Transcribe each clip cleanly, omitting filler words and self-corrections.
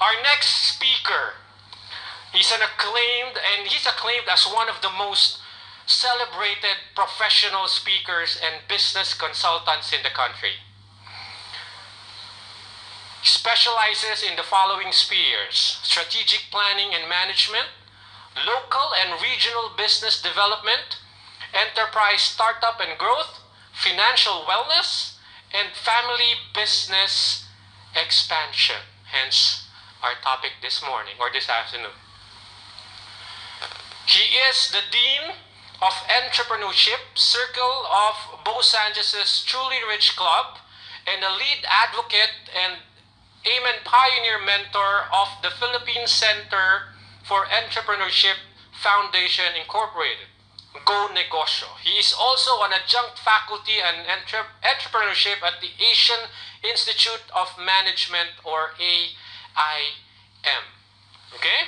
Our next speaker, he's acclaimed as one of the most celebrated professional speakers and business consultants in the country. He specializes in the following spheres: strategic planning and management, local and regional business development, enterprise startup and growth, financial wellness, and family business expansion. Hence, our topic this morning or this afternoon. He is the Dean of Entrepreneurship, Circle of Bo Sanchez's Truly Rich Club, and a lead advocate and Amen Pioneer Mentor of the Philippine Center for Entrepreneurship Foundation Incorporated, Go Negosyo. He is also an adjunct faculty in entrepreneurship at the Asian Institute of Management, or AIM. Okay?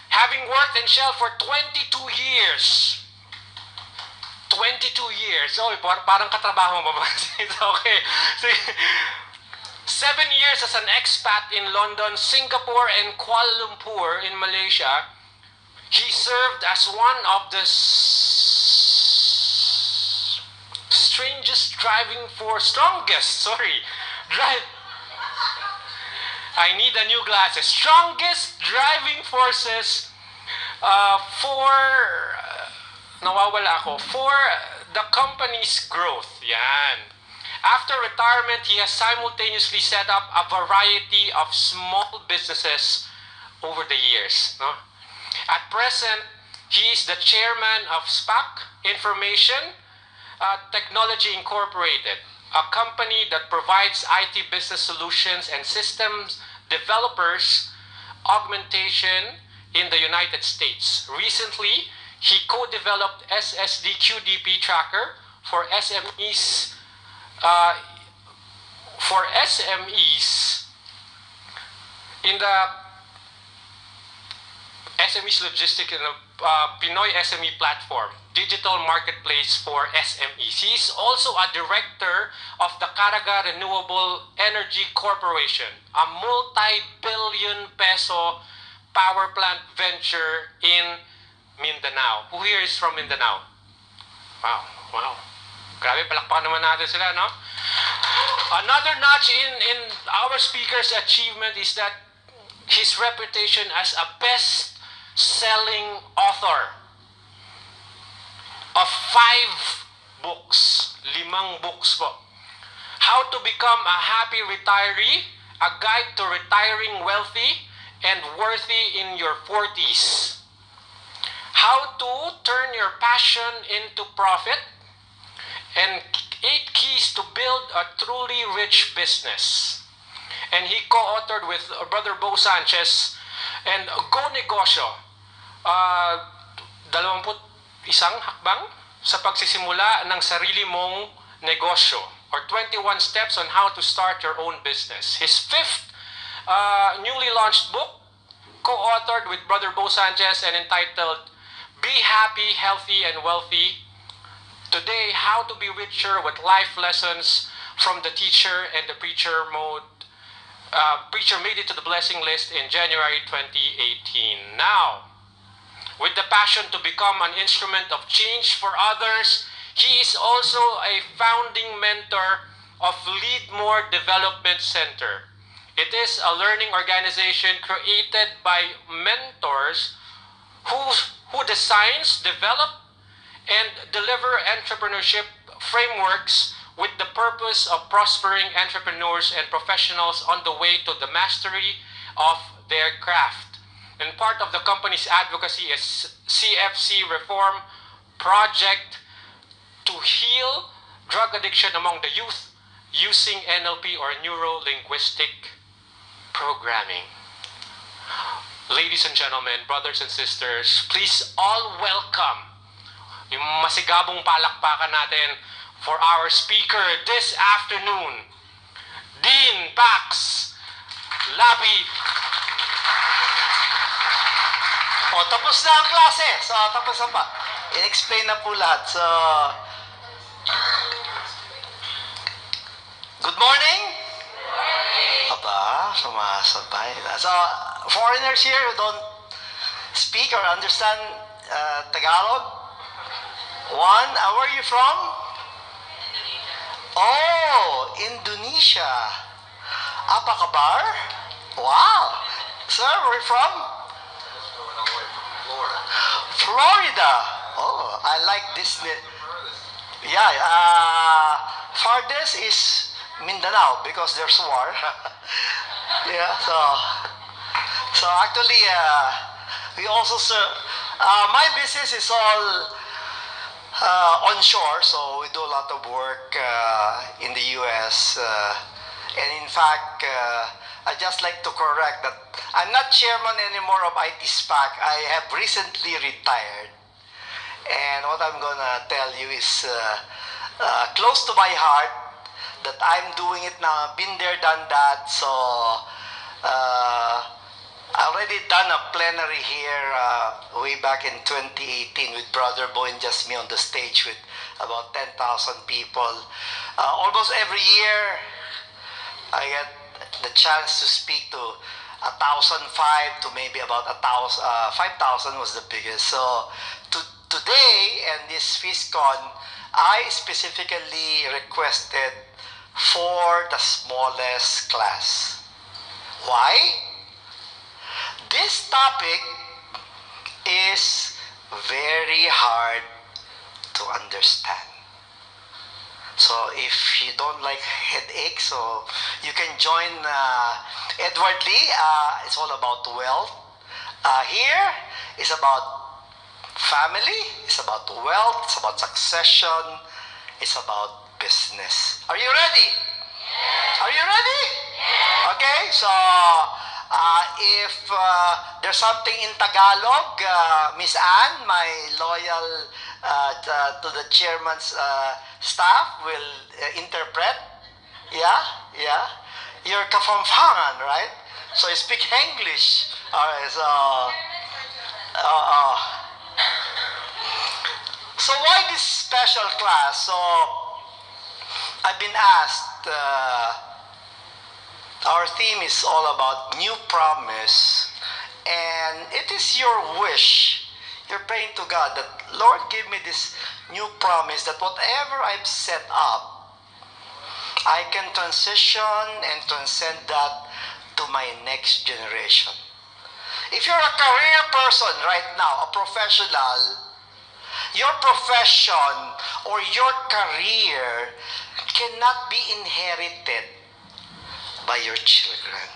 Having worked in Shell for 22 years. 22 years. Oh, parang katrabaho mo ba? Okay. 7 years as an expat in London, Singapore, and Kuala Lumpur in Malaysia. He served as one of the strongest driving forces for the company's growth. Yan. After retirement, he has simultaneously set up a variety of small businesses over the years. No? At present, he is the chairman of SPAC, Information Technology Incorporated, a company that provides IT business solutions and systems developers augmentation in the United States. Recently, he co-developed SSD QDP Tracker for SMEs in the SMEs Logistics in the Pinoy SME platform, digital marketplace for SMEs. He is also a director of the Caraga Renewable Energy Corporation, a multi-billion peso power plant venture in Mindanao. Who here is from Mindanao? Wow. Grabe, palakpakan naman natin sila, no? Another notch in our speaker's achievement is that his reputation as a best-selling author of 5 books. 5 books po. How to Become a Happy Retiree, A Guide to Retiring Wealthy and Worthy in Your 40s. How to Turn Your Passion into Profit, and 8 Keys to Build a Truly Rich Business. And he co-authored with Brother Bo Sanchez and Go Negosyo, 21 hakbang sa pagsisimula ng sarili mong negosyo, or 21 steps on how to start your own business. His 5th newly launched book, co-authored with Brother Bo Sanchez and entitled Be Happy, Healthy, and Wealthy. Today, How to Be Richer with Life Lessons from the Teacher and the Preacher Preacher made it to the blessing list in January 2018. Now, with the passion to become an instrument of change for others, he is also a founding mentor of Leadmore Development Center. It is a learning organization created by mentors who designs, develop, and deliver entrepreneurship frameworks with the purpose of prospering entrepreneurs and professionals on the way to the mastery of their craft. And part of the company's advocacy is CFC Reform Project to heal drug addiction among the youth using NLP, or Neuro-Linguistic Programming. Ladies and gentlemen, brothers and sisters, please all welcome yung masigabong palakpakan natin for our speaker this afternoon, Dean Pax Labi. Tapos na ang klase. So, tapos na pa. In-explain na po lahat. So, good morning. Aba, sumasabay. So, foreigners here who don't speak or understand Tagalog? One, where are you from? Oh, Indonesia. Apa kabar? Wow. Sir, where are you from? Florida. Oh, I like Disney. Yeah, farthest is Mindanao because there's war. Yeah, so actually, we also serve. My business is all onshore, so we do a lot of work in the U.S. And in fact, I just like to correct that I'm not chairman anymore of IT SPAC. I have recently retired. And what I'm gonna tell you is close to my heart that I'm doing it now. Been there, done that. So I already done a plenary here way back in 2018 with Brother Boy and just me on the stage with about 10,000 people. Almost every year, I get the chance to speak to 1,005 to maybe about 5,000 was the biggest. So today and this FISCON, I specifically requested for the smallest class. Why? This topic is very hard to understand. So if you don't like headache, so you can join Edward Lee. It's all about wealth. Here is about family, it's about wealth, it's about succession, it's about business. Are you ready? Are you ready? Okay, so if there's something in Tagalog, Miss Anne, my loyal to the chairman's staff will interpret. Yeah. You're Kafamfangan, right? So you speak English. Alright, so so why this special class? So I've been asked, our theme is all about new promise, and it is your wish. You're praying to God that, Lord, give me this new promise that whatever I've set up, I can transition and transcend that to my next generation. If you're a career person right now, a professional, your profession or your career cannot be inherited by your children.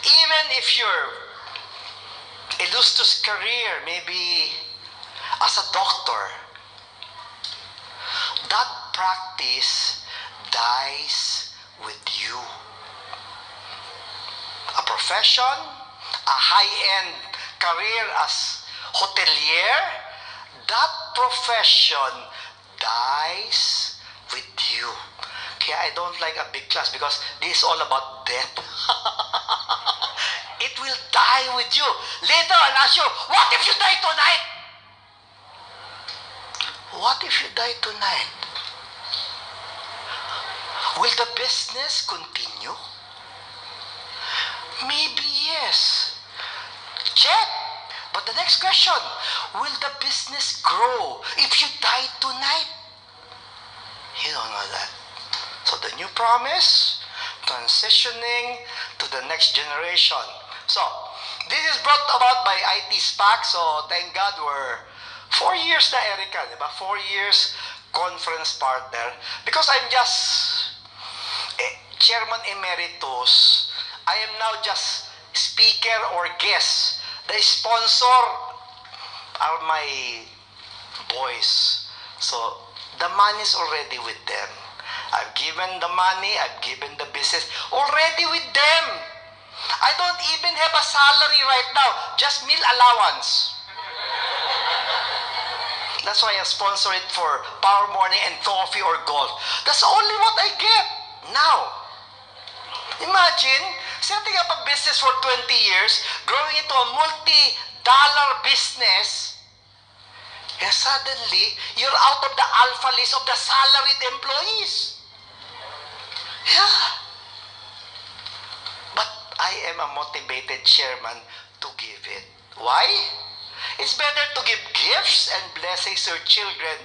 Even if your illustrious career, maybe as a doctor, that practice dies with you. A profession, a high-end career as hotelier, that profession dies with you. Kaya I don't like a big class because this is all about death. It will die with you. Later I'll ask you, what if you die tonight? What if you die tonight? Will the business continue? Maybe yes. Check. But the next question, will the business grow if you die tonight? You don't know that. So the new promise, transitioning to the next generation. So, this is brought about by IT SPAC. So, thank God we're 4 years na, Erica, diba? 4 years conference partner. Because I'm just Chairman Emeritus, I am now just speaker or guest. The sponsor are my boys. So, the money is already with them. I've given the money, I've given the business, already with them. I don't even have a salary right now, just meal allowance. That's why I sponsor it for Power Morning and coffee or golf. That's only what I get now. Imagine setting up a business for 20 years, growing it to a multi-dollar business, and suddenly, you're out of the alpha list of the salaried employees. Yeah. I am a motivated chairman to give it. Why? It's better to give gifts and blessings to your children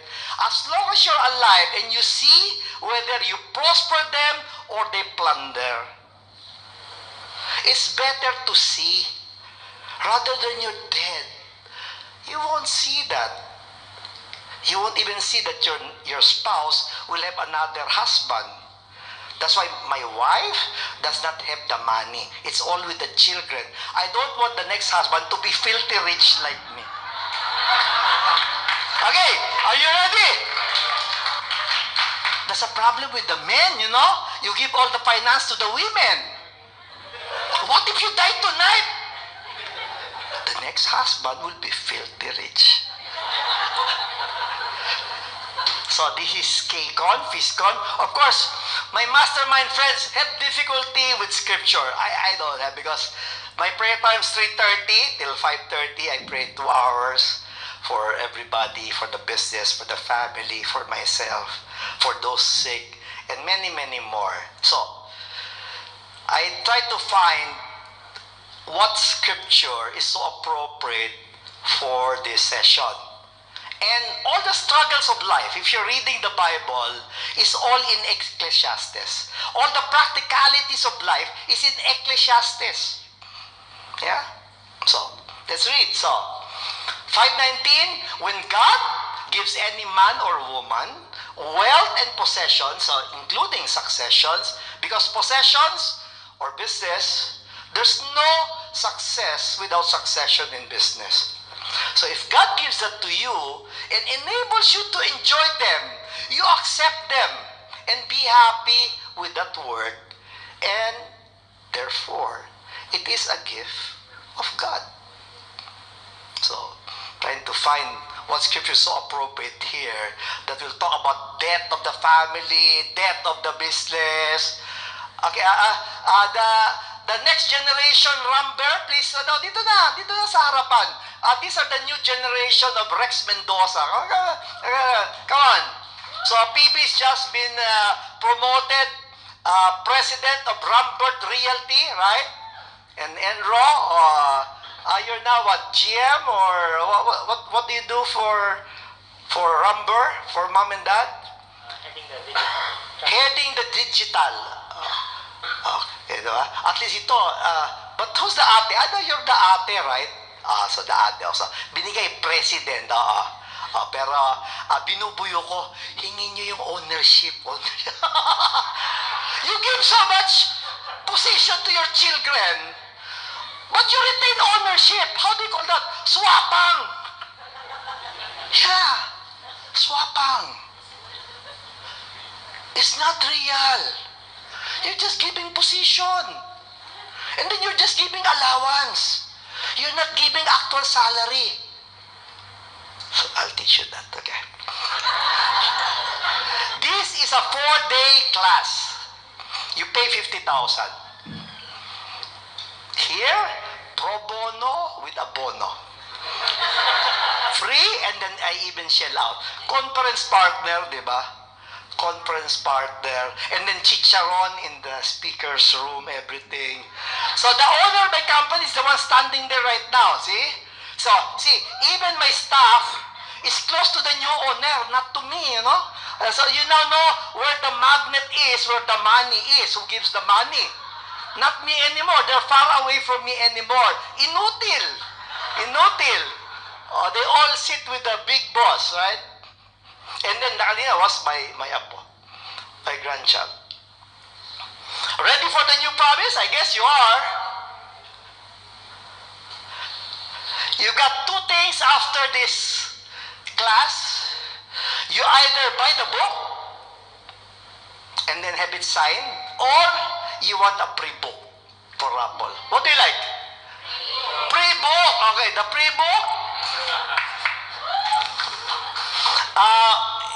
as long as you're alive and you see whether you prosper them or they plunder. It's better to see rather than you're dead. You won't see that. You won't even see that your spouse will have another husband. That's why my wife does not have the money. It's all with the children. I don't want the next husband to be filthy rich like me. Okay, are you ready? That's a problem with the men, you know? You give all the finance to the women. What if you die tonight? The next husband will be filthy rich. So this is KCON, FISCON. Of course, my mastermind friends have difficulty with scripture. I know that because my prayer time is 3:30 till 5:30. I pray 2 hours for everybody, for the business, for the family, for myself, for those sick, and many, many more. So, I try to find what scripture is so appropriate for this session. And all the struggles of life, if you're reading the Bible, is all in Ecclesiastes. All the practicalities of life is in Ecclesiastes. Yeah? So, let's read. So, 5:19, when God gives any man or woman wealth and possessions, so including successions, because possessions or business, there's no success without succession in business. So if God gives that to you and enables you to enjoy them, you accept them and be happy with that work. And therefore, it is a gift of God. So, trying to find what scripture is so appropriate here that will talk about death of the family, death of the business. Okay, the next generation rumber, please, dito na sa harapan. These are the new generation of Rex Mendoza. Come on. So, PB's just been promoted president of Rambert Realty, right? And Enro, you're now what, GM or what do you do for Rumber, for mom and dad? Heading the digital. Okay, diba? At least ito, but who's the ate? I know you're the ate, right? So the ate also. Binigay president, pero binubuyo ko, hingin nyo yung ownership. You give so much position to your children, but you retain ownership. How do you call that? Swapang. Yeah, swapang. It's not real. You're just giving position. And then you're just giving allowance. You're not giving actual salary. So I'll teach you that, okay? This is a 4-day class. You pay 50,000. Here, pro bono with abono. Free, and then I even shell out. Conference partner, di ba? Conference partner, and then chicharon in the speaker's room, everything. So the owner of my company is the one standing there right now, see? So, see, even my staff is close to the new owner, not to me, you know? So you now know where the magnet is, where the money is, who gives the money. Not me anymore. They're far away from me anymore. Inutil. Inutil. Oh, they all sit with the big boss, right? And then kanina was my apo, my grandchild. Ready for the new promise? I guess you are. You got 2 things after this class. You either buy the book and then have it signed, or you want a pre-book for raffle. What do you like? Pre-book. Okay, the pre-book.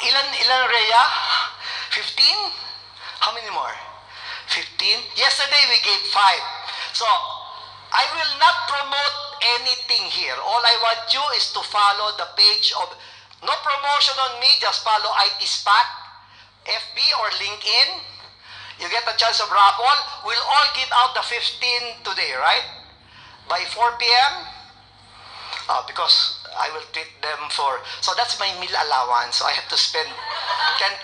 Ilan Rhea? 15? How many more? 15? Yesterday we gave 5. So, I will not promote anything here. All I want you is to follow the page of, no promotion on me, just follow IT SPAC, FB or LinkedIn, You get a chance of raffle. We'll all give out the 15 today, right? By 4 p.m. Because I will treat them for, so that's my meal allowance. So I have to spend 10,000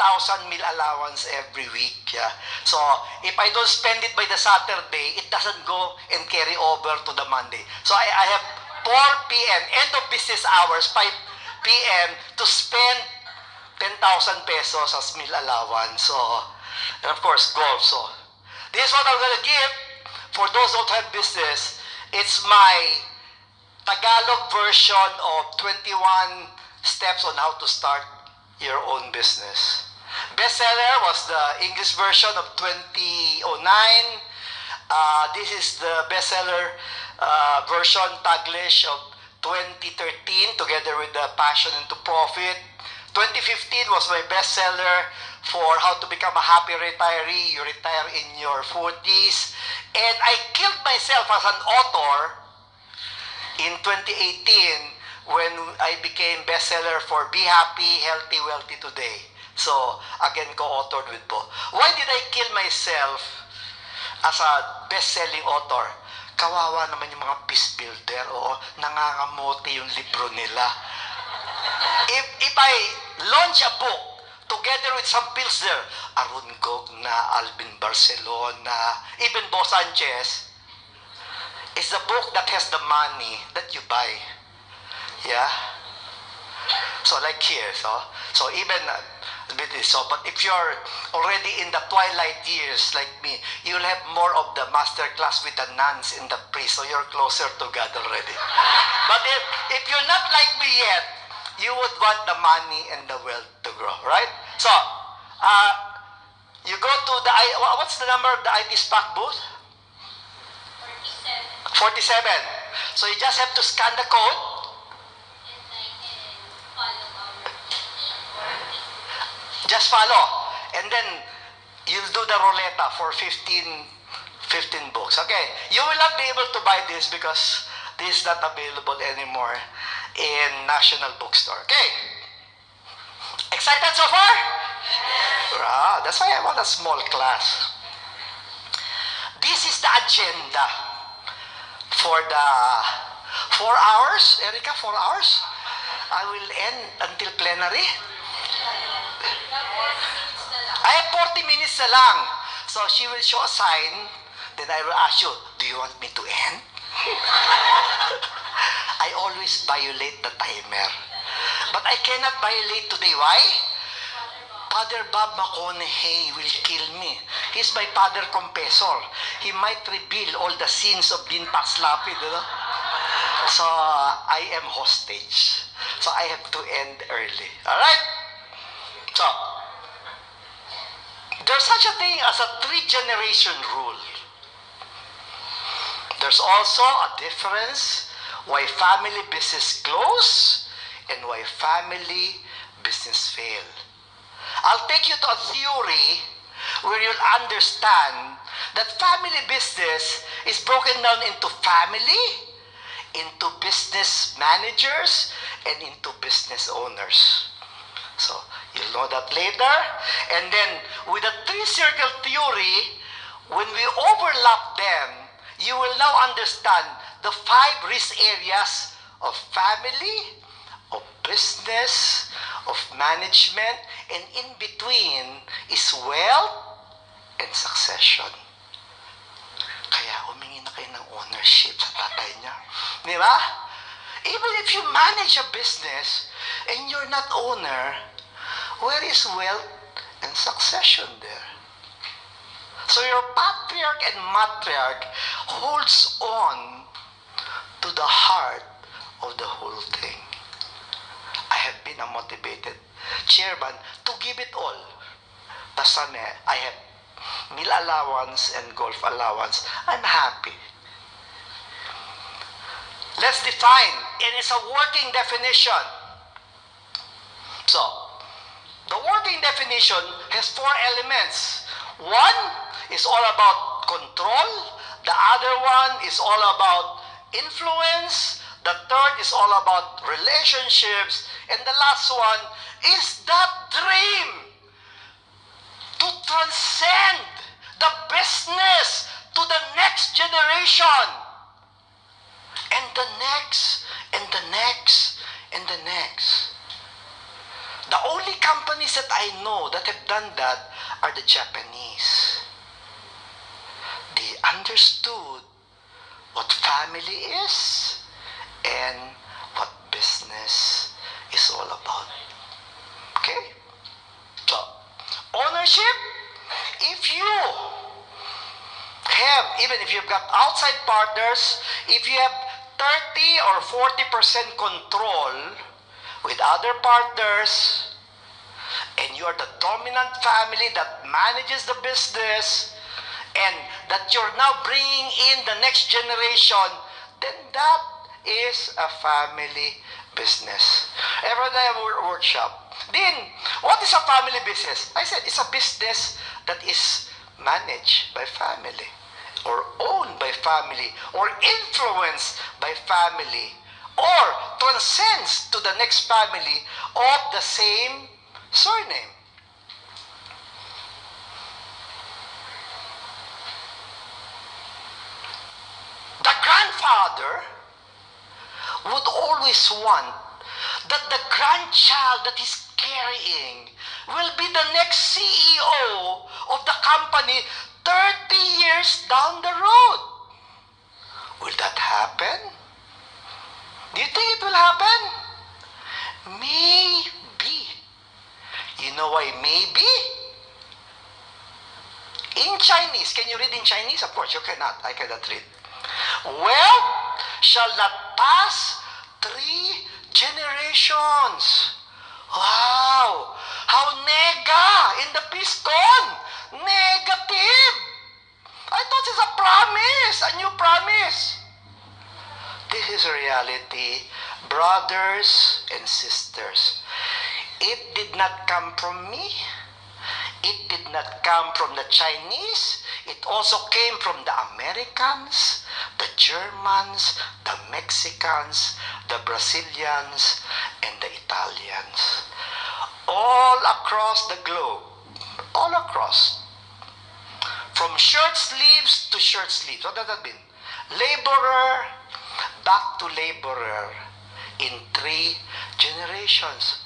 meal allowance every week. Yeah. So if I don't spend it by the Saturday, it doesn't go and carry over to the Monday. So I have 4 p.m., end of business hours, 5 p.m. to spend 10,000 pesos as meal allowance. So, and of course, golf. So this is what I'm going to give for those who don't have business. It's my Tagalog version of 21 steps on how to start your own business. Bestseller was the English version of 2009. This is the bestseller version, Taglish, of 2013, together with the Passion into Profit. 2015 was my bestseller for how to become a happy retiree. You retire in your 40s. And I killed myself as an author in 2018 when I became bestseller for Be Happy, Healthy, Wealthy Today. So, again, co-authored with Bo. Why did I kill myself as a best-selling author? Kawawa naman yung mga peace builder. Oo, nangangamote yung libro nila. If I launch a book together with some pilsner, Arun Gogna, Alvin Barcelona, even Bo Sanchez, it's the book that has the money that you buy. Yeah? So like here, so even but if you're already in the twilight years like me, you'll have more of the master class with the nuns in the priest, so you're closer to God already. But if you're not like me yet, you would want the money and the wealth to grow, right? So, you go to the, what's the number of the IT SPAC booth? 47. So you just have to scan the code. Just follow. And then you'll do the roulette for 15 books. Okay. You will not be able to buy this because this is not available anymore in National Bookstore. Okay. Excited so far? Yes. That's why I want a small class. This is the agenda for the 4 hours. Erica, 4 hours? I will end until plenary. I have 40 minutes na lang. So she will show a sign. Then I will ask you, do you want me to end? I always violate the timer. But I cannot violate today. Why? Father Bob McConaughey will kill me. He's my father confessor. He might reveal all the sins of Dean Paxlapid. You know? So I am hostage. So I have to end early. Alright? So, there's such a thing as a 3-generation rule. There's also a difference why family business close and why family business fail. I'll take you to a theory where you'll understand that family business is broken down into family, into business managers, and into business owners. So, you'll know that later. And then, with the 3-circle theory, when we overlap them, you will now understand the 5 risk areas of family, of business, of management, and in between is wealth and succession. Kaya humingi na kayo ng ownership sa tatay niya. Di ba? Even if you manage a business and you're not owner, where is wealth and succession there? So your patriarch and matriarch holds on to the heart of the whole thing. I have been a motivated chairman to give it all. Basta I have meal allowance and golf allowance. I'm happy. Let's define, and it's a working definition. So, the working definition has 4 elements. One is all about control. The other one is all about influence. The third is all about relationships. And the last one is that dream to transcend the business to the next generation. And the next, and the next, and the next. The only companies that I know that have done that are the Japanese. They understood what family is and what business is all about. Okay? So, ownership, if you have, even if you've got outside partners, if you have 30 or 40% control with other partners, and you are the dominant family that manages the business, and that you're now bringing in the next generation, then that is a family business. Every day I workshop. Then, what is a family business? I said it's a business that is managed by family, or owned by family, or influenced by family, or transcends to the next family of the same surname. The grandfather would always want that the grandchild that he's carrying will be the next CEO of the company 30 years down the road. Will that happen? Do you think it will happen? Maybe. You know why maybe? In Chinese, can you read in Chinese? Of course, you cannot. I cannot read. Wealth shall not pass 3 generations. Wow! How nega in the Piscon! Negative! I thought it's a promise, a new promise. This is a reality, brothers and sisters. It did not come from me. It did not come from the Chinese. It also came from the Americans, the Germans, the Mexicans, the Brazilians, and the Italians. All across the globe. All across. From shirt sleeves to shirt sleeves. What does that mean? Laborer, back to laborer in 3 generations.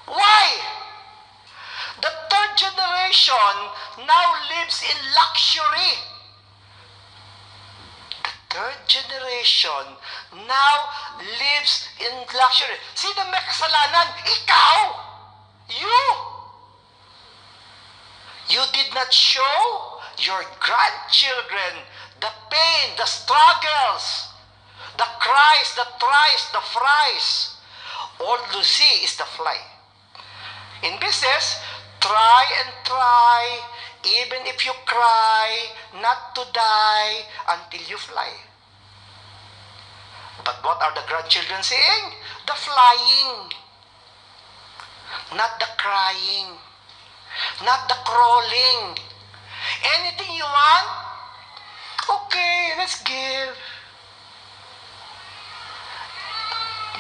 Why? The 3rd generation now lives in luxury. The 3rd generation now lives in luxury. Sino may kasalanan? Ikaw! You! You did not show your grandchildren the pain, the struggles, the cries, the tries, the fries. All you see is the fly. In business, try and try, even if you cry, not to die until you fly. But what are the grandchildren saying? The flying. Not the crying. Not the crawling. Anything you want? Okay, let's give.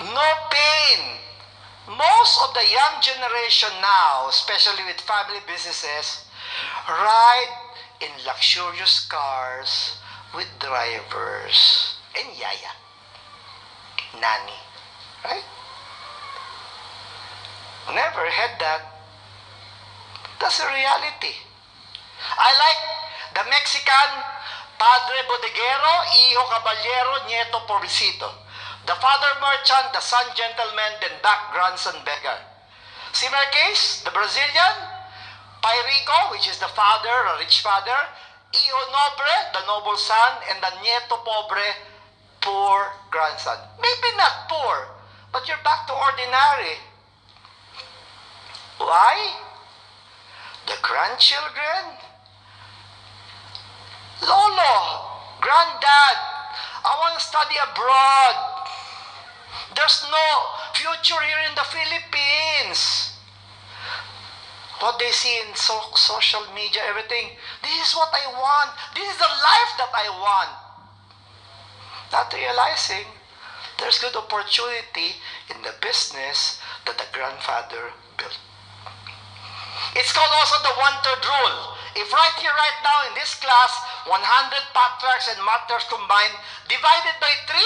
No pain. Most of the young generation now, especially with family businesses, ride in luxurious cars with drivers and yaya, nanny, right? Never had that. That's a reality. I like the Mexican Padre Bodeguero, Hijo Caballero, Nieto Pobrecito. The father merchant, the son gentleman, then back grandson beggar. Similar case, the Brazilian, Pai Rico, which is the father, a rich father, Hijo Nobre, the noble son, and the Nieto Pobre, poor grandson. Maybe not poor, but you're back to ordinary. Why? The grandchildren, Lolo, Granddad, I want to study abroad. There's no future here in the Philippines. What they see in social media, everything, this is what I want. This is the life that I want. Not realizing there's good opportunity in the business that the grandfather built. It's called also the 1/3 rule. if right here, right now, in this class, 100 patriarchs and matriarchs combined, divided by 3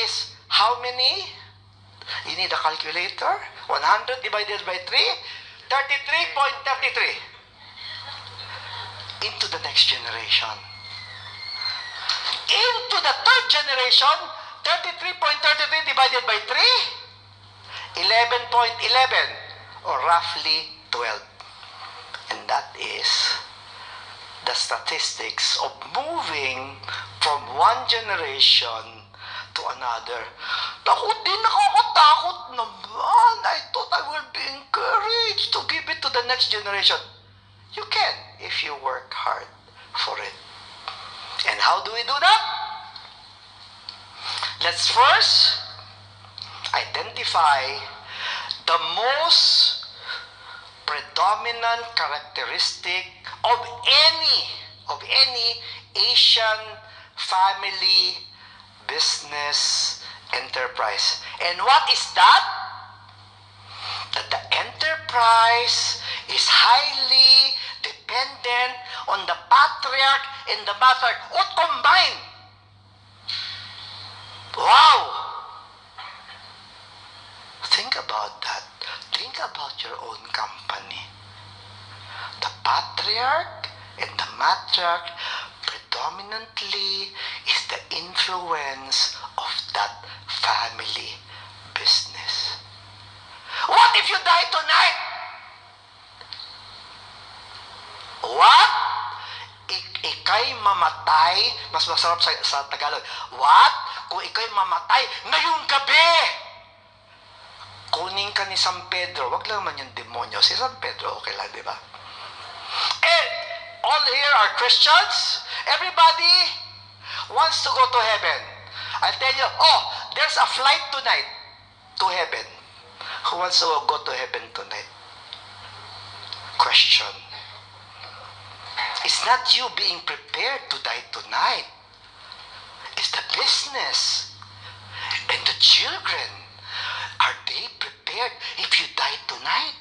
is how many? You need a calculator. 100 divided by 3, 33.33. Into the next generation. Into the third generation, 33.33 divided by 3, 11.11, or roughly 12. And that is the statistics of moving from one generation to another. Nakakatakot naman. I thought I will be encouraged to give it to the next generation. You can if you work hard for it. And how do we do that? Let's first identify the most predominant characteristic of any Asian family business enterprise. And what is that? That the enterprise is highly dependent on the patriarch and the matriarch, or combined. Wow! Think about that. Think about your own company. The patriarch and the matriarch predominantly is the influence of that family business. What if you die tonight? What? Ika'y mamatay, mas masarap sa Tagalog. What? Kung ika'y mamatay ngayong gabi, kunin ka ni San Pedro. Wag lang man yung demonyo. Si San Pedro, okay lang, di ba? And all here are Christians. Everybody wants to go to heaven. I'll tell you, there's a flight tonight to heaven. Who wants to go to heaven tonight? Question. It's not you being prepared to die tonight. It's the business and the children. Are they prepared if you die tonight?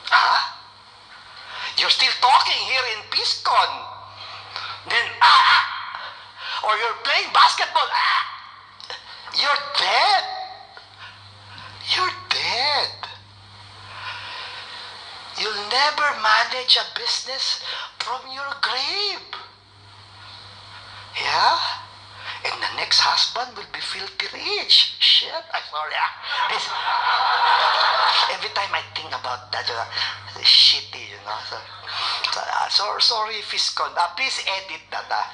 Huh? You're still talking here in PISCON. Then, or you're playing basketball. You're dead. You're dead. You'll never manage a business from your grave. Yeah? And the next husband will be filthy rich. Shit, I'm sorry. Every time I think about that, it's shitty, you know. Sorry, Fiscon. Please edit that.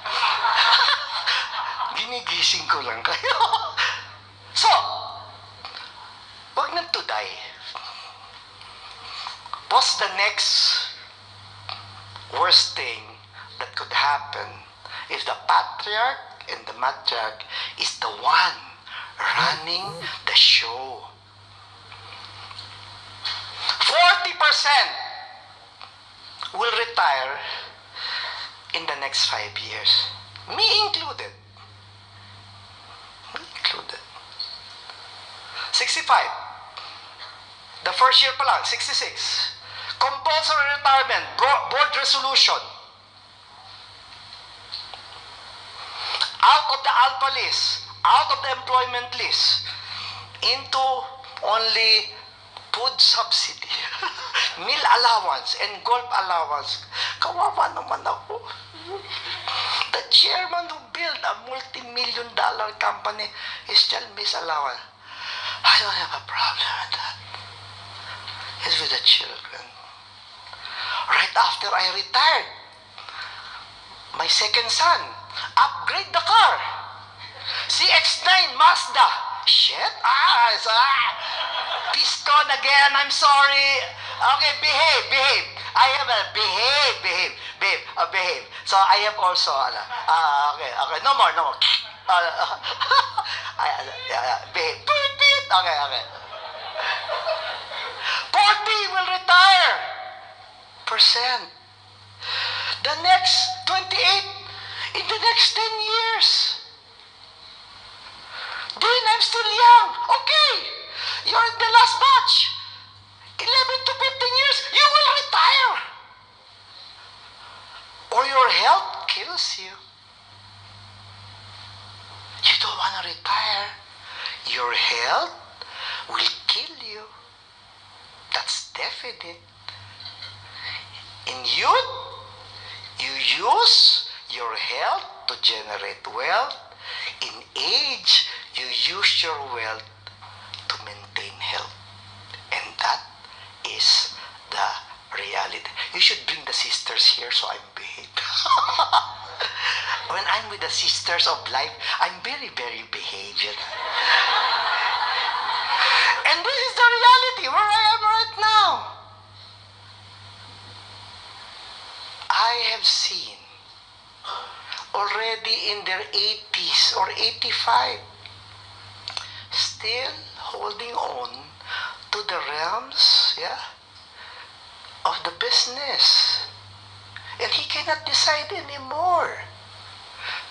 Ginigising ko lang kayo. So, wag na to die. What's the next worst thing that could happen if the patriarch and the matriarch is the one running the show? 40% will retire in the next 5 years. Me included. Me included. 65. The first year pa lang, 66. Compulsory retirement, board resolution. Out of the ALPA list, out of the employment list, into only food subsidy, meal allowance, and golf allowance. Kawawa naman ako. The chairman who built a multi-million-dollar company is still miss allowance. I don't have a problem with that. It's with the children. Right after I retired, my second son, upgrade the car. CX-9 Mazda. Shit. Piston again. I'm sorry. Okay, behave. I have a behave. So I have also, okay. No more. Behave. Okay. 40 will retire. The next 28 in the next 10 years. Then I'm still young. Okay. You're in the last batch. 11 to 15 years, you will retire. your health kills you. You don't want to retire. Your health will kill you. That's definite. In youth, you use your health to generate wealth. In age, you use your wealth to maintain health. And that is the reality. You should bring the sisters here so I'm behaved. When I'm with the sisters of life, I'm very, very behaved. And this is the reality where I am right now. I have seen already in their 80s or 85 still holding on to the realms, of the business. And he cannot decide anymore.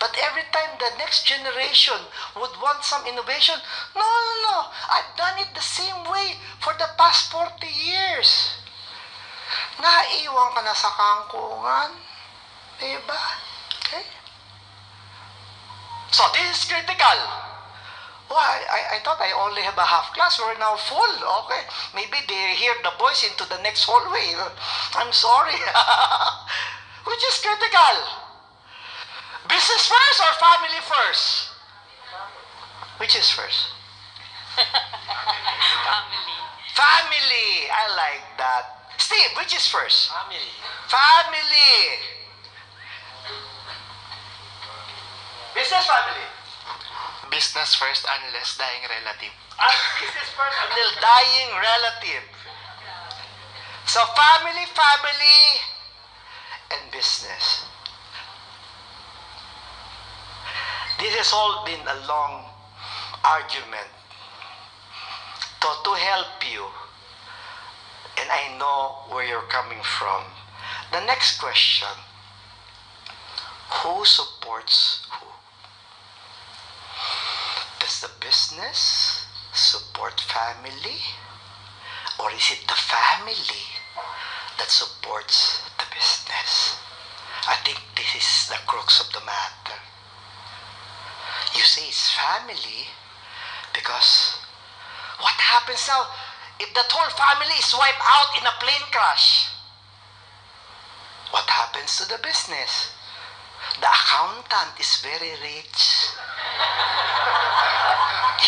But every time the next generation would want some innovation, no, I've done it the same way for the past 40 years. Naiwan ka na sa kangkungan. Diba? Okay? So this is critical. Well, I thought I only have a half class. We're now full. Okay. Maybe they hear the voice into the next hallway. I'm sorry. Which is critical? Business first or family first? Which is first? Family. Family. I like that. Steve, which is first? Family. Family. Business family. Business first unless dying relative. Business first until dying relative. So family, and business. This has all been a long argument to help you. And I know where you're coming from. The next question, who supports who? Does the business support family? Or is it the family that supports the business? I think this is the crux of the matter. You say it's family because what happens now if that whole family is wiped out in a plane crash? What happens to the business? The accountant is very rich.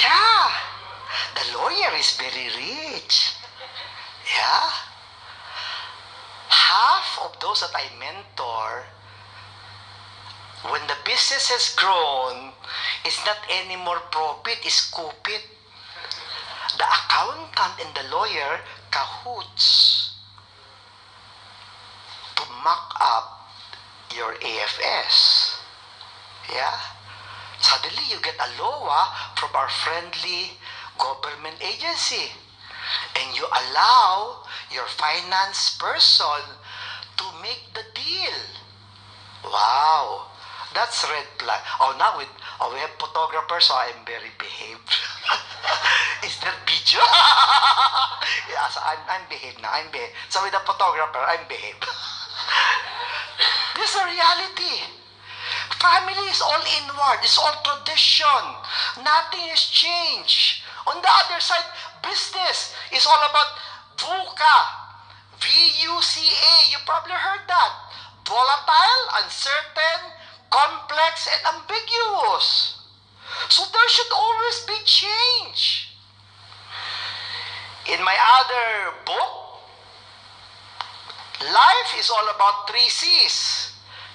Yeah. The lawyer is very rich. Yeah. Half of those that I mentor, when the business has grown, it's not anymore profit, it's kupit. The accountant and the lawyer cahoots to mock up your AFS. Yeah? Suddenly you get a LOA from our friendly government agency. And you allow your finance person to make the deal. Wow. That's red flag. Now we have photographers, so I'm very behaved. Is that video? Yeah, so I'm behaved now. I'm behaved. So with the photographer, I'm behaved. This is a reality. Family is all inward. It's all tradition. Nothing has changed. On the other side, business is all about VUCA. V-U-C-A. You probably heard that. Volatile, uncertain, complex, and ambiguous. So there should always be change. In my other book, life is all about 3 C's.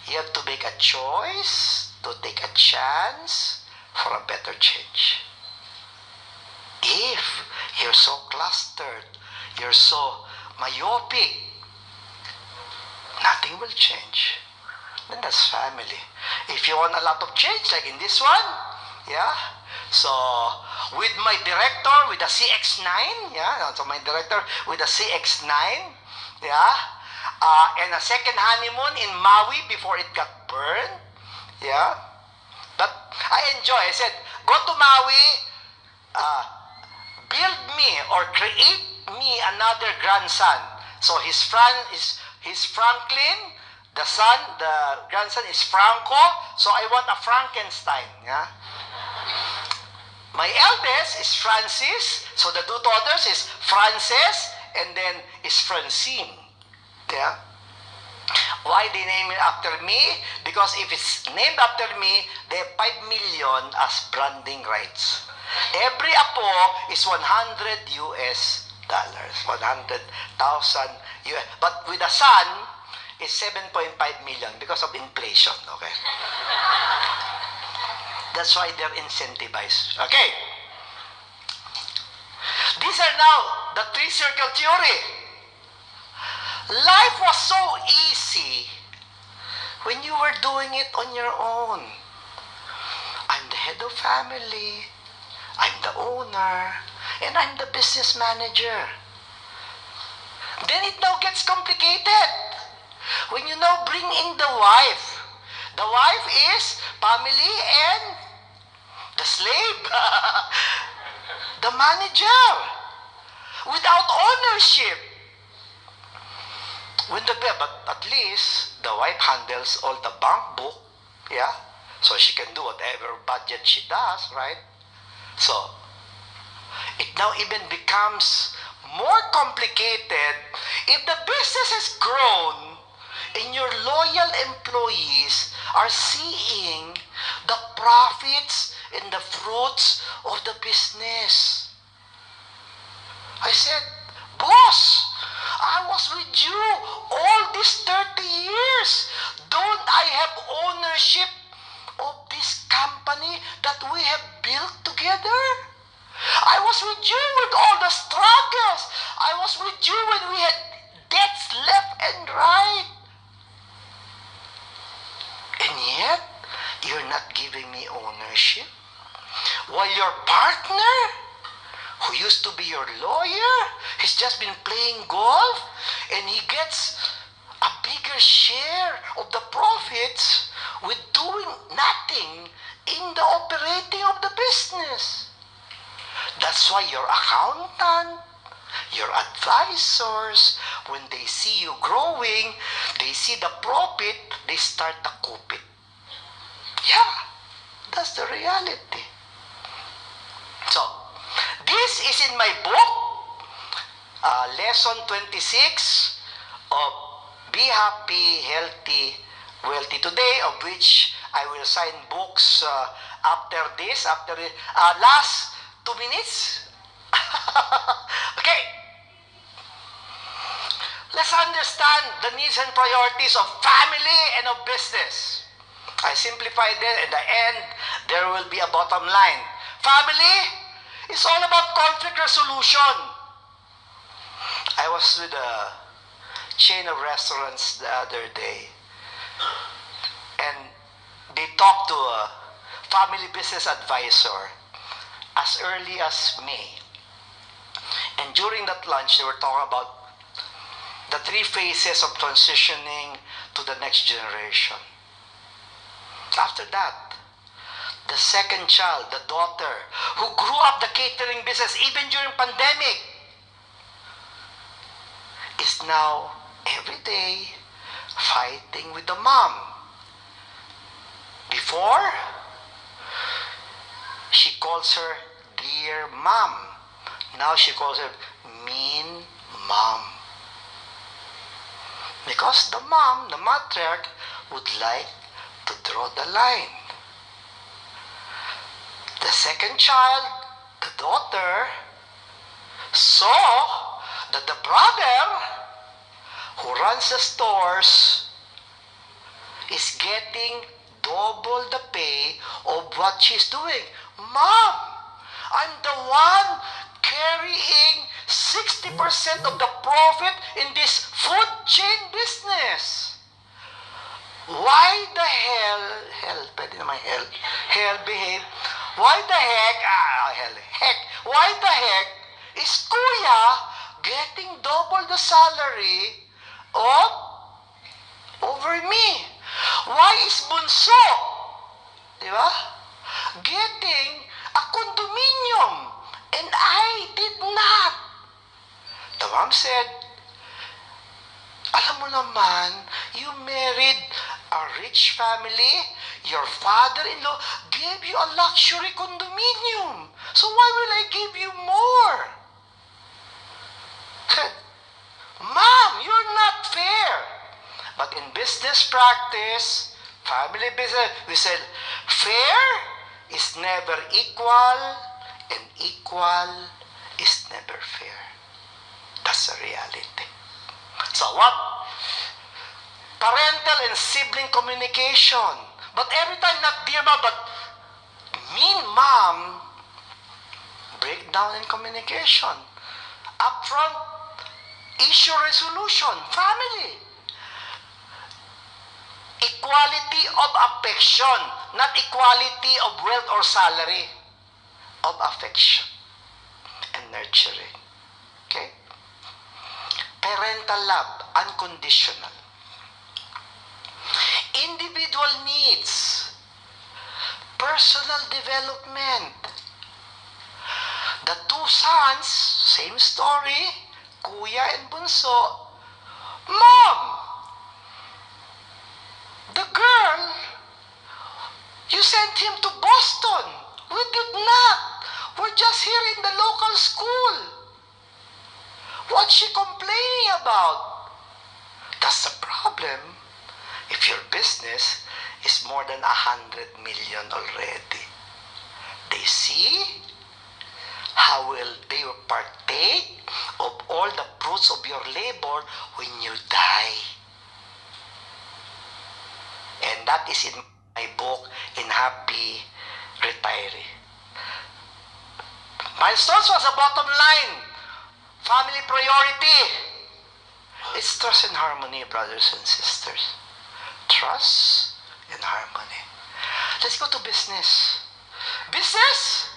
You have to make a choice, to take a chance for a better change. If you're so clustered, you're so myopic, nothing will change. Then that's family. If you want a lot of change, like in this one, yeah. So, with my director, with the CX-9, yeah. So, my director with the CX-9, yeah. And a second honeymoon in Maui before it got burned, yeah. But I enjoy. I said, go to Maui, build me or create me another grandson. So his Franklin, The son, the grandson is Franco, so I want a Frankenstein. Yeah? My eldest is Francis, so the two daughters is Frances, and then is Francine. Yeah? Why they name it after me? Because if it's named after me, they have 5 million as branding rights. Every apo is 100 US dollars, 100,000 US. But with a son, it's 7.5 million because of inflation. Okay. That's why they're incentivized. Okay. These are now the three-circle theory. Life was so easy when you were doing it on your own. I'm the head of family, I'm the owner, and I'm the business manager. Then it now gets complicated. When you now bring in the wife is family and the slave, the manager, without ownership. But at least the wife handles all the bank book, yeah? So she can do whatever budget she does, right? So it now even becomes more complicated if the business has grown and your loyal employees are seeing the profits and the fruits of the business. I said, boss, I was with you all these 30 years. Don't I have ownership of this company that we have built together? I was with you with all the struggles. I was with you when we had debts left and right. And yet, you're not giving me ownership. While your partner, who used to be your lawyer, has just been playing golf and he gets a bigger share of the profits with doing nothing in the operating of the business. That's why your accountant, your advisors, when they see you growing, they see the profit, they start to coup it. Yeah, that's the reality. So, this is in my book, Lesson 26 of Be Happy, Healthy, Wealthy Today, of which I will sign books after this, last 2 minutes. Okay. Let's understand the needs and priorities of family and of business. I simplified it. At the end, there will be a bottom line. Family is all about conflict resolution. I was with a chain of restaurants the other day, and they talked to a family business advisor as early as May. And during that lunch, they were talking about the 3 phases of transitioning to the next generation. After that, the second child, the daughter, who grew up the catering business even during pandemic, is now every day fighting with the mom. Before, she calls her dear mom. Now she calls her mean mom. Because the mom, the matriarch, would like to draw the line. The second child, the daughter, saw that the brother who runs the stores is getting double the pay of what she's doing. Mom, I'm the one carrying 60% of the profit in this food chain business. Why the hell behave? Why the heck, why the heck is Kuya getting double the salary over me? Why is Bunso, di ba, getting a condominium and I did not? The mom said, Alam mo naman, you married a rich family, your father-in-law gave you a luxury condominium. So why will I give you more? Mom, you're not fair. But in business practice, family business, we said, fair is never equal, and equal is never fair. That's the reality. So what? Parental and sibling communication. But every time, not dear mom, but mean mom, breakdown in communication. Upfront, issue resolution, family. Equality of affection, not equality of wealth or salary, of affection and nurturing. Okay? Parental love, unconditional. Individual needs, personal development. The two sons, same story, kuya and bunso. Mom, the girl, you sent him to Boston. We did not. We're just here in the local school. What's she complaining about? That's the problem. If your business is more than 100 million already, they see how will they partake of all the fruits of your labor when you die. And that is in my book, In Happy Retiree. Milestones was a bottom line. Family priority. It's trust and harmony, brothers and sisters. Trust and harmony. Let's go to business. Business?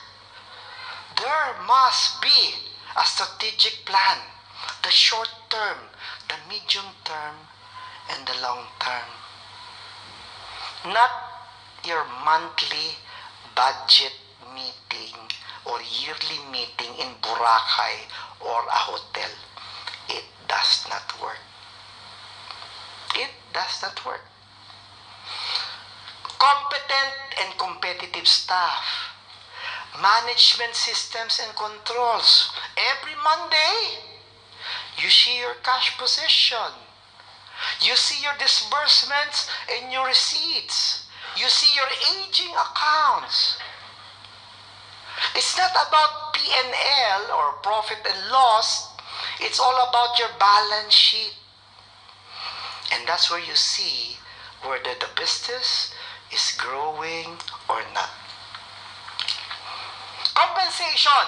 There must be a strategic plan. The short term, the medium term, and the long term. Not your monthly budget meeting or yearly meeting in Boracay or a hotel. It does not work. It does not work. Competent and competitive staff. Management systems and controls. Every Monday, you see your cash position. You see your disbursements and your receipts. You see your aging accounts. It's not about P&L or profit and loss. It's all about your balance sheet. And that's where you see whether the business is growing or not. Compensation,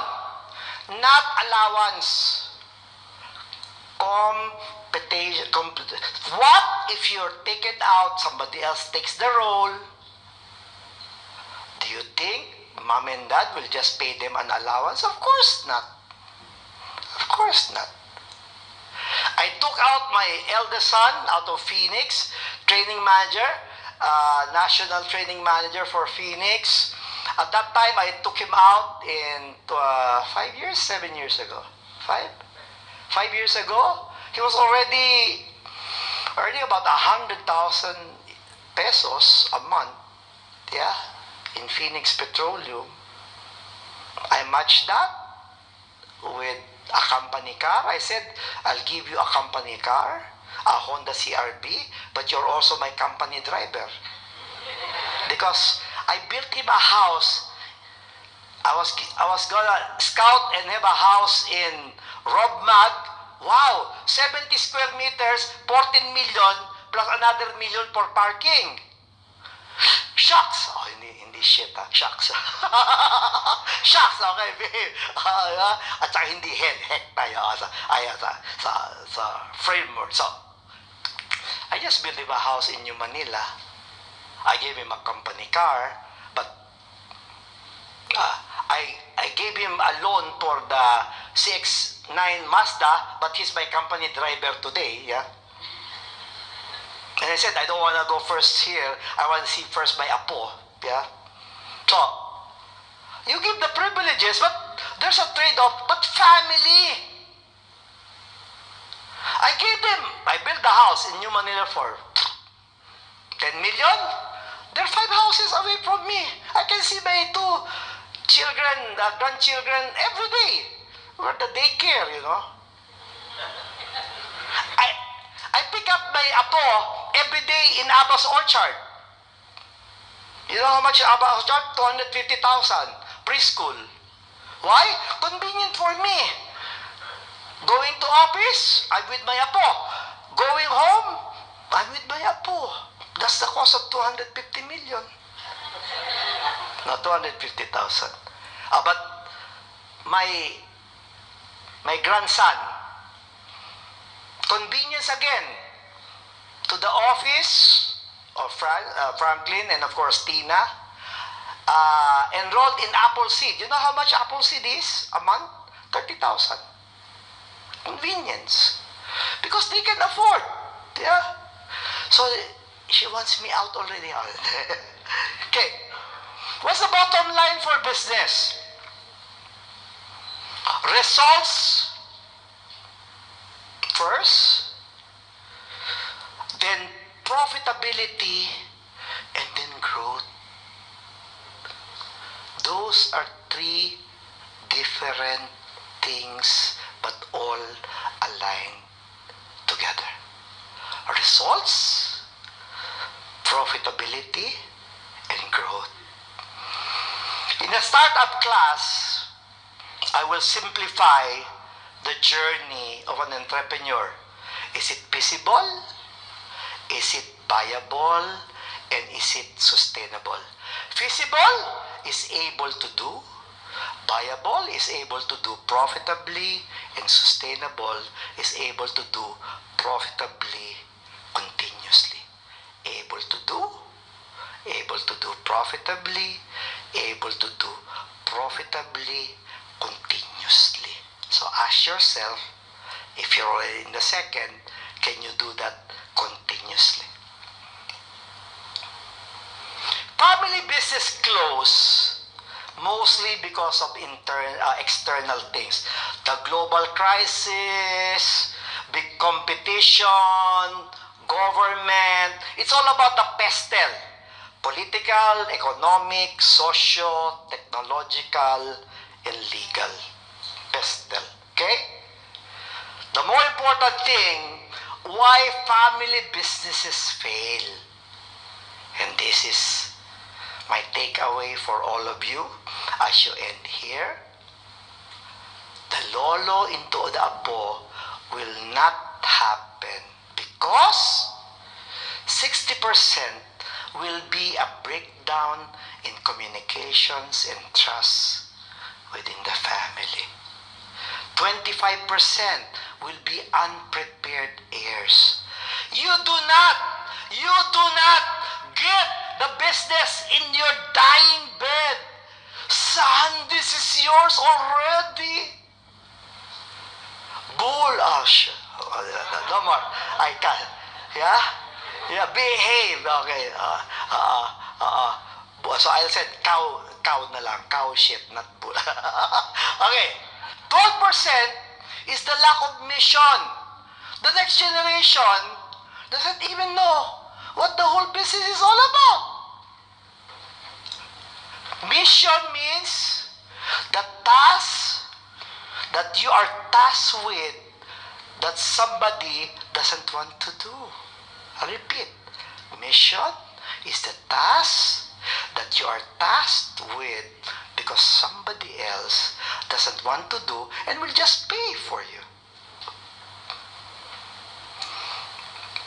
not allowance. Competition. What if you're taken out, somebody else takes the role? Do you think mom and dad will just pay them an allowance? Of course not. Of course not. I took out my eldest son out of Phoenix, training manager, national training manager for Phoenix. At that time, I took him out in 7 years ago. 5 years ago, he was already earning about 100,000 pesos a month. Yeah, in Phoenix Petroleum. I matched that with a company car. I said, I'll give you a company car, a Honda CRV, but you're also my company driver. Because I built him a house. I was gonna scout and have a house in Robmag. Wow, 70 square meters, 14 million, plus another million for parking. Shucks! Oh, hindi shit ha. Shucks. Shucks, okay, babe. At saka hindi heck tayo sa framework. So, I just built him a house in New Manila. I gave him a company car, but I gave him a loan for the CX-9 Mazda, but he's my company driver today, yeah? And I said, I don't want to go first here. I want to see first my apo, yeah? So, you give the privileges, but there's a trade-off. But family. I give them, I built the house in New Manila for 10 million. They're 5 houses away from me. I can see my 2 children, grandchildren every day. We're the daycare, you know. I pick up my apo every day in Abbas Orchard. You know how much Abbas Orchard? 250,000. Preschool. Why? Convenient for me. Going to office, I'm with my apo. Going home, I'm with my apo. That's the cost of 250 million. Not 250,000. But my grandson, convenience again, to the office of Franklin and of course Tina, enrolled in Appleseed. You know how much Appleseed is a month? 30,000. Convenience. Because they can afford. Yeah. So, she wants me out already. Okay. What's the bottom line for business? Results first, then profitability, and then growth. Those are 3 different things, but all aligned together. Results, profitability, and growth. In a startup class, I will simplify the journey of an entrepreneur. Is it feasible? Is it viable? And is it sustainable? Feasible is able to do. Viable is able to do profitably. And sustainable is able to do profitably continuously. Able to do profitably, able to do profitably continuously. So ask yourself, if you're already in the second, can you do that continuously? Family business close mostly because of external things. The global crisis, big competition, government. It's all about the pestle. Political, economic, socio, technological, and legal. Pestle. Okay? The more important thing, why family businesses fail. And this is my takeaway for all of you as you end here. The lolo into the apo will not happen because 60% will be a breakdown in communications and trust within the family. 25% will be unprepared heirs. You do not get the business in your dying bed. Son, this is yours already. Bull, no more. I can't. Yeah? Yeah, behave. Okay. So I said cow na lang. Cow shit, not bull. Okay. 12% is the lack of mission. The next generation doesn't even know what the whole business is all about. Mission means the task that you are tasked with that somebody doesn't want to do. I repeat, mission is the task that you are tasked with because somebody else doesn't want to do and will just pay for you.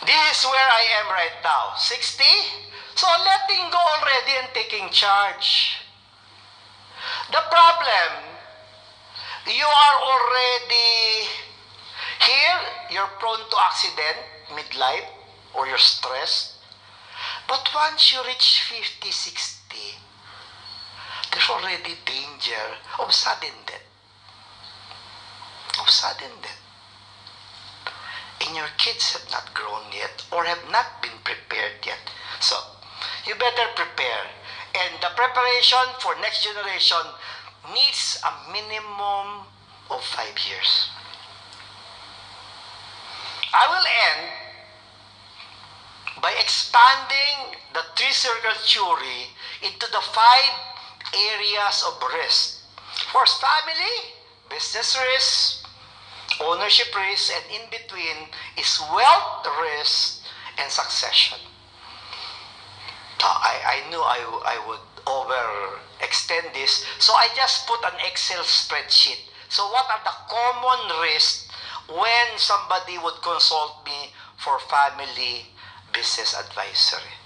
This is where I am right now, 60. So letting go already and taking charge. The problem, you are already here, you're prone to accident, midlife, or you're stressed. But once you reach 50, 60, there's already danger of sudden death. Of sudden death. And your kids have not grown yet or have not been prepared yet. So, you better prepare. And the preparation for next generation needs a minimum of 5 years. I will end by expanding the three-circle theory into the 5 areas of risk. First, family, business risk, ownership risk, and in between is wealth risk and succession. I knew I would overextend this, so I just put an Excel spreadsheet. So what are the common risks when somebody would consult me for family business advisory?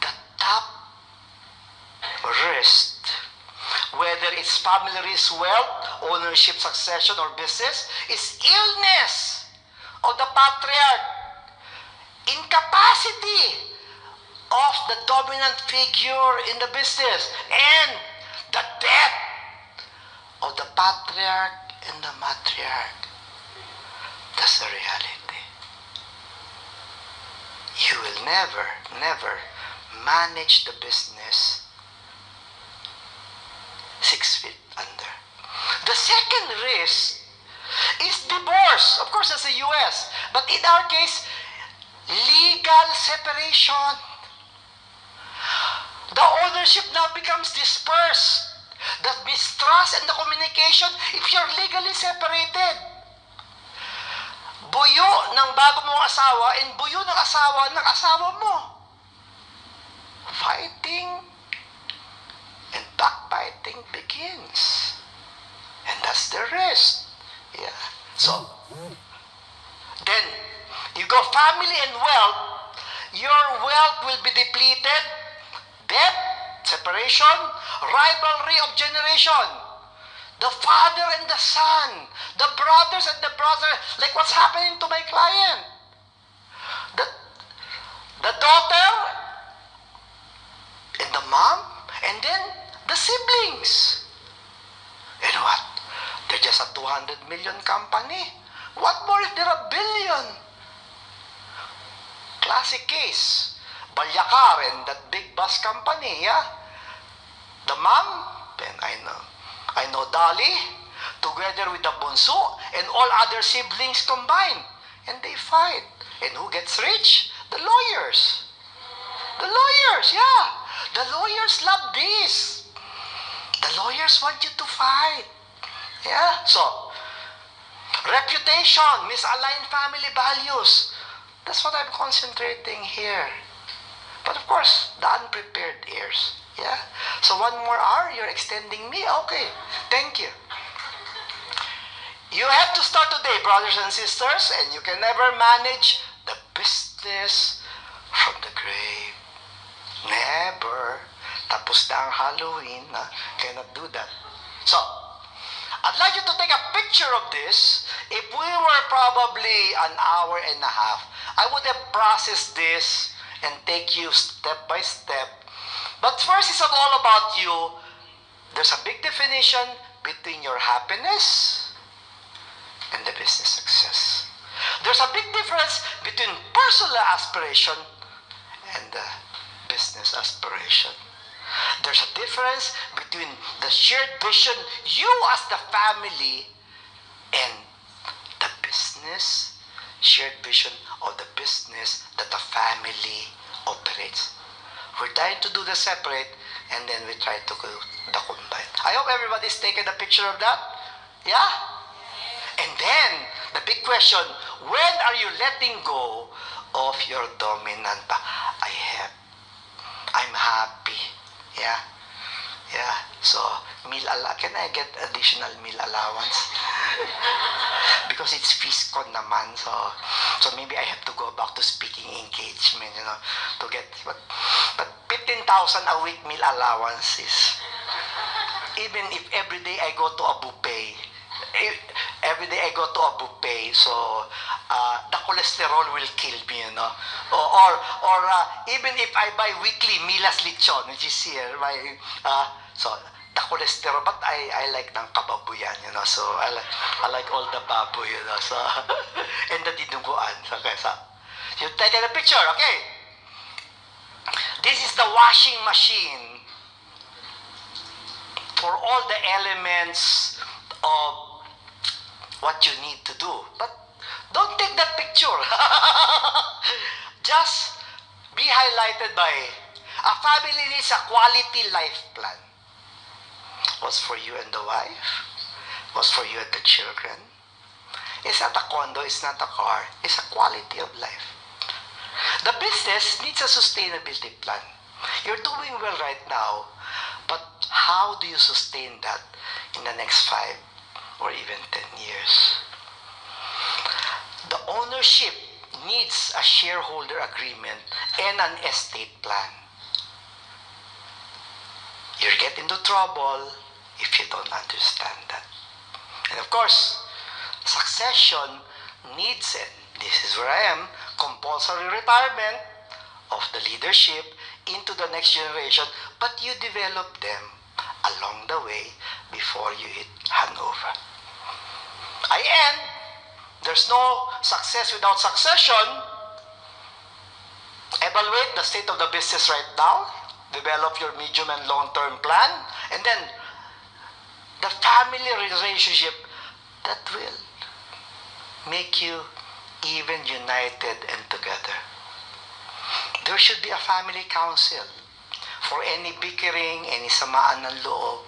The top risk, whether it's family risk, wealth, ownership, succession, or business, is illness of the patriarch, incapacity of the dominant figure in the business, and the death of the patriarch and the matriarch. That's the reality. You will never manage the business 6 feet under. The second risk is divorce. Of course, that's the US. But in our case, legal separation. The ownership now becomes dispersed. The mistrust and the communication, if you're legally separated. Buyo ng bago mong asawa and buyo ng asawa mo. Fighting and backbiting begins. And that's the risk. Yeah. So, then, you go family and wealth, your wealth will be depleted, death, separation, rivalry of generation, the father and the son, the brothers and the brother, like what's happening to my client. The daughter and the mom, and then the siblings. And what? They're just a 200 million company. What more if they're a billion? Classic case. Balyakar and that big bus company, yeah? The mom, and I know Dali, together with the bunso, and all other siblings combined. And they fight. And who gets rich? The lawyers. The lawyers, yeah. The lawyers love this. The lawyers want you to fight. Yeah? So, reputation, misaligned family values. That's what I'm concentrating here. But of course, the unprepared ears. Yeah? So 1 more hour, you're extending me? Okay. Thank you. You have to start today, brothers and sisters, and you can never manage the business from the grave. Never. Tapos na ang Halloween, ha? Cannot do that. So, I'd like you to take a picture of this. If we were probably an hour and a half, I would have processed this and take you step by step. But first, it's all about you. There's a big definition between your happiness and the business success. There's a big difference between personal aspiration and the business aspiration. There's a difference between the shared vision, you as the family, and the business, shared vision of the business that the family operates. We're trying to do the separate, and then we try to do the combined. I hope everybody's taken a picture of that. Yeah? And then, the big question, when are you letting go of your dominant? I'm happy. Yeah? Yeah. So, can I get additional meal allowance? Because it's FISCON naman, so maybe I have to go back to speaking engagement, to get, but 15,000 a week meal allowance is, even if every day I go to a buffet, so the cholesterol will kill me, or even if I buy weekly Milas Lechon, which is here, so the cholesterol, but I like ng kababuyan, so I like all the baboy, so and the dinuguan, so you take a picture, okay? This is the washing machine for all the elements of what you need to do. But don't take that picture. Just be highlighted by a family needs a quality life plan. What's for you and the wife? What's for you and the children? It's not a condo, it's not a car, it's a quality of life. The business needs a sustainability plan. You're doing well right now, but how do you sustain that in the next 5 or even 10 years? The ownership needs a shareholder agreement and an estate plan. You'll get into trouble if you don't understand that. And of course, succession needs it. This is where I am, compulsory retirement of the leadership into the next generation, but you develop them along the way before you hit handover. I end. There's no success without succession. Evaluate the state of the business right now. Develop your medium and long-term plan. And then, the family relationship that will make you even united and together. There should be a family council for any bickering, any samaan ng loob.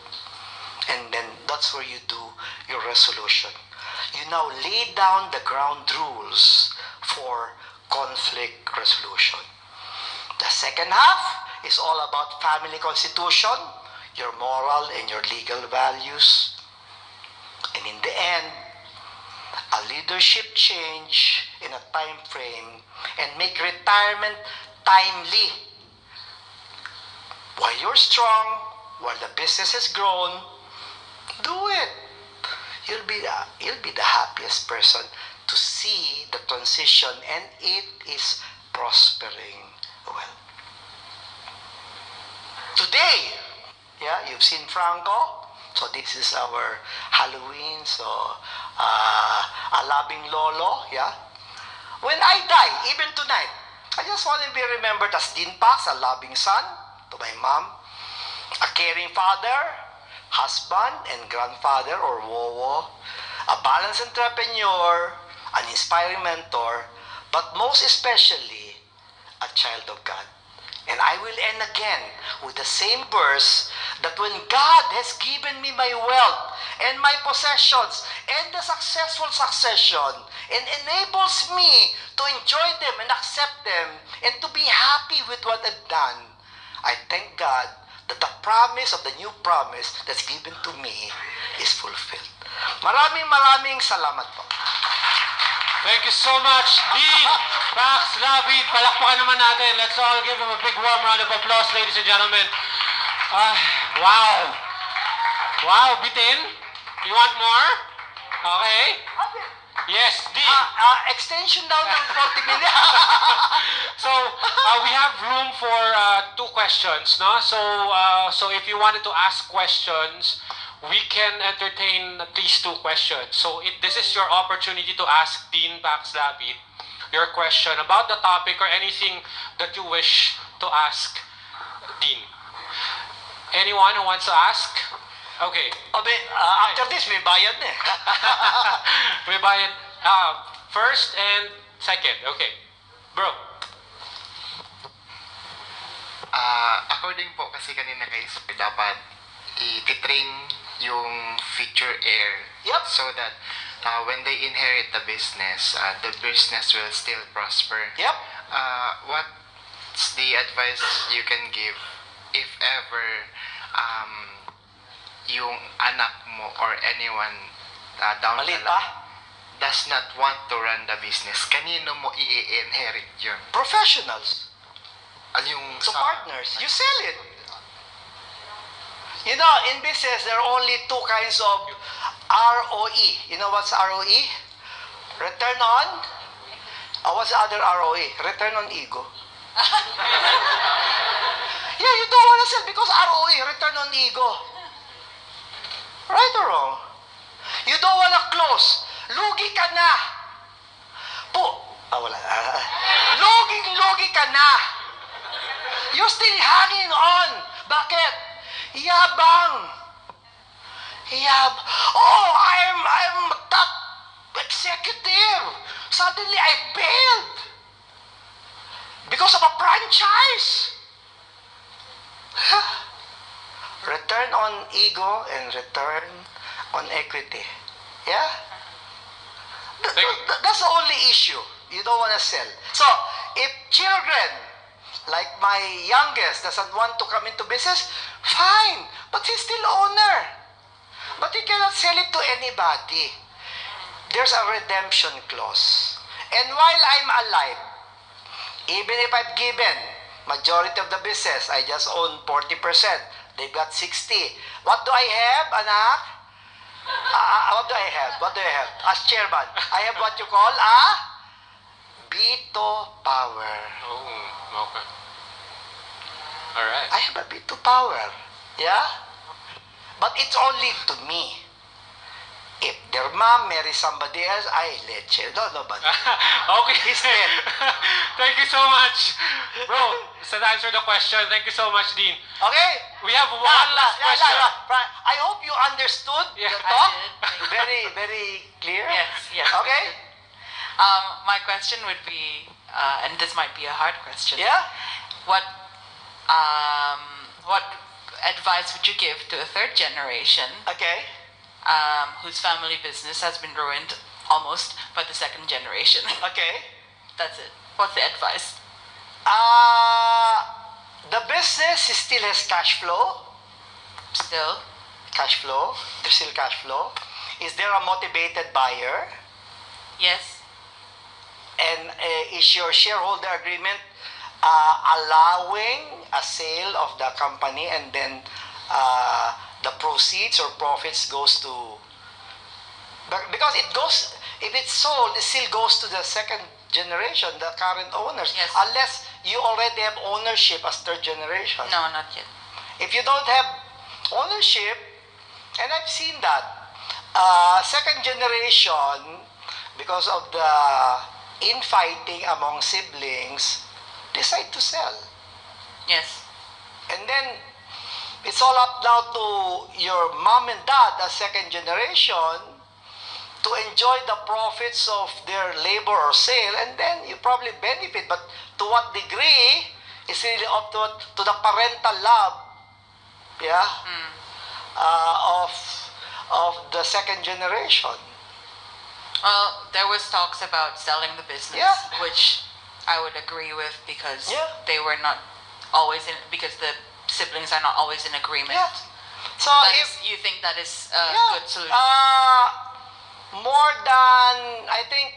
And then, that's where you do your resolution. You now lay down the ground rules for conflict resolution. The second half is all about family constitution, your moral and your legal values. And in the end, a leadership change in a time frame and make retirement timely. While you're strong, while the business has grown, do it. You'll be the happiest person to see the transition, and it is prospering well. Today, you've seen Franco. So this is our Halloween. So, Alabing Lolo, When I die, even tonight, I just want to be remembered as Dinpax, a loving son to my mom, a caring father, husband and grandfather or wowo, a balanced entrepreneur, an inspiring mentor, but most especially, a child of God. And I will end again with the same verse that when God has given me my wealth and my possessions and the successful succession and enables me to enjoy them and accept them and to be happy with what I've done, I thank God that the promise of the new promise that's given to me is fulfilled. Maraming salamat po. Thank you so much, Dean Pax David. Palakpakan naman natin. Let's all give him a big warm round of applause, ladies and gentlemen. Wow. Wow, Bitin? You want more? Okay. Yes, Dean. Extension down ng 40 minutes. So, we have room for 2 questions, no? So if you wanted to ask questions, we can entertain at least 2 questions. So this is your opportunity to ask Dean Pax David your question about the topic or anything that you wish to ask Dean. Anyone who wants to ask? Okay. After this, may bayad na eh. May bayad. First and second. Okay. Bro. According po kasi kanina kay Sir, dapat i-train yung future heir. Yep. So that when they inherit the business will still prosper. Yep. What's the advice you can give if ever yung anak mo or anyone down the Maliit line pa? does not want to run the business, kanino mo i-inherit yun? Professionals. Yung So partners, you sell it. You know, in business, there are only 2 kinds of ROE. You know what's ROE? Return on? What's the other ROE? Return on ego. Yeah, you don't want to sell because ROE, return on ego. Right or wrong? You don't want to close. Lugi ka na. Wala. Lugi ka na. You're still hanging on. Bakit? Yabang. Oh, I'm top executive. Suddenly, I failed. Because of a franchise. Return on ego and return on equity. Yeah? That's the only issue. You don't want to sell. So, if children, like my youngest, doesn't want to come into business, fine. But he's still owner. But he cannot sell it to anybody. There's a redemption clause. And while I'm alive, even if I've given majority of the business, I just own 40%. They've got 60. What do I have, anak? What do I have? What do I have? As chairman, I have what you call a veto power. Oh, okay. All right. I have a veto power. Yeah? But it's only to me. If their mom marries somebody else, I let you. No, but Okay. he's dead. Thank you so much. Bro, to answer the question, thank you so much, Dean. Okay? We have one last question. I hope you understood Yeah. the I talk. did. Thank you. Very, very clear. Yes. Okay? My question would be, and this might be a hard question. Yeah? What advice would you give to a third generation Okay. whose family business has been ruined almost by the second generation? Okay. That's it. What's the advice? The business still has cash flow. Still? Cash flow. There's still cash flow. Is there a motivated buyer? Yes. And is your shareholder agreement allowing a sale of the company and then the proceeds or profits goes to... Because it goes, if it's sold, it still goes to the second generation, the current owners. Yes. Unless you already have ownership as third generation. No, not yet. If you don't have ownership, and I've seen that, second generation, because of the infighting among siblings, decide to sell. Yes. And then, it's all up now to your mom and dad, as second generation, to enjoy the profits of their labor or sale, and then you probably benefit. But to what degree is really up to the parental love, yeah, of the second generation. Well, there was talks about selling the business, Yeah. which I would agree with because Yeah. they were not always in, because the siblings are not always in agreement. Yeah. So That if is, you think that is a yeah, good solution? more than, I think,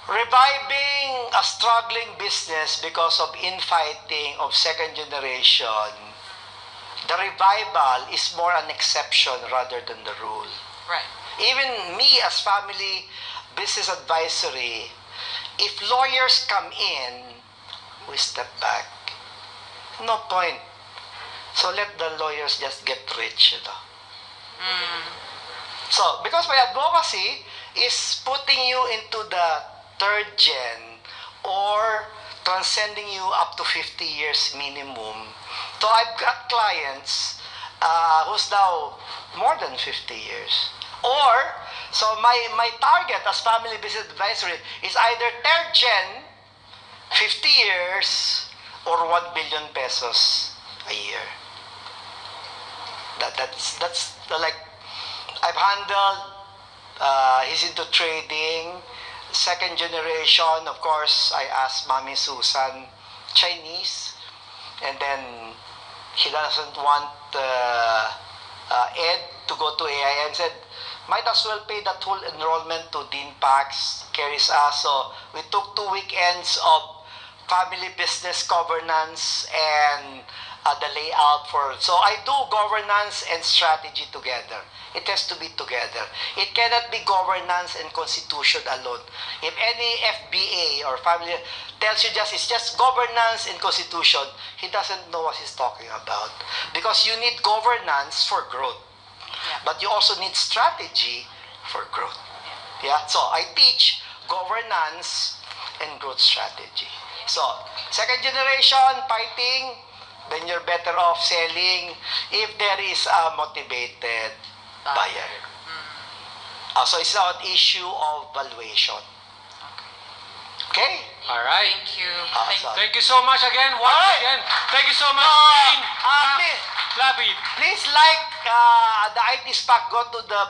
reviving a struggling business because of infighting of second generation, the revival is more an exception rather than the rule. Right. Even me as family business advisory, if lawyers come in, we step back. No point. So let the lawyers just get rich, you know. So, because my advocacy is putting you into the third gen or transcending you up to 50 years minimum. So I've got clients who's now more than 50 years. Or, so my target as family business advisory is either third gen, 50 years, or 1 billion pesos a year. That's like, I've handled, he's into trading, second generation, of course, I asked Mami Susan, Chinese, and then he doesn't want Ed to go to AIN, said, might as well pay that whole enrollment to Dean Pax, carries us. So we took 2 weekends of family business governance and the layout for, so I do governance and strategy together. It has to be together. It cannot be governance and constitution alone. If any FBA or family tells you it's just governance and constitution, he doesn't know what he's talking about. Because you need governance for growth. Yeah. But you also need strategy for growth. Yeah? So I teach governance and growth strategy. So, second generation fighting, then you're better off selling if there is a motivated buyer. So it's not an issue of valuation. Okay? All right. Thank you. so- Thank you so much again. Once Alright. again. Thank you so much, Uh, Dean please- Labib. Please like the IT Spark. Go to the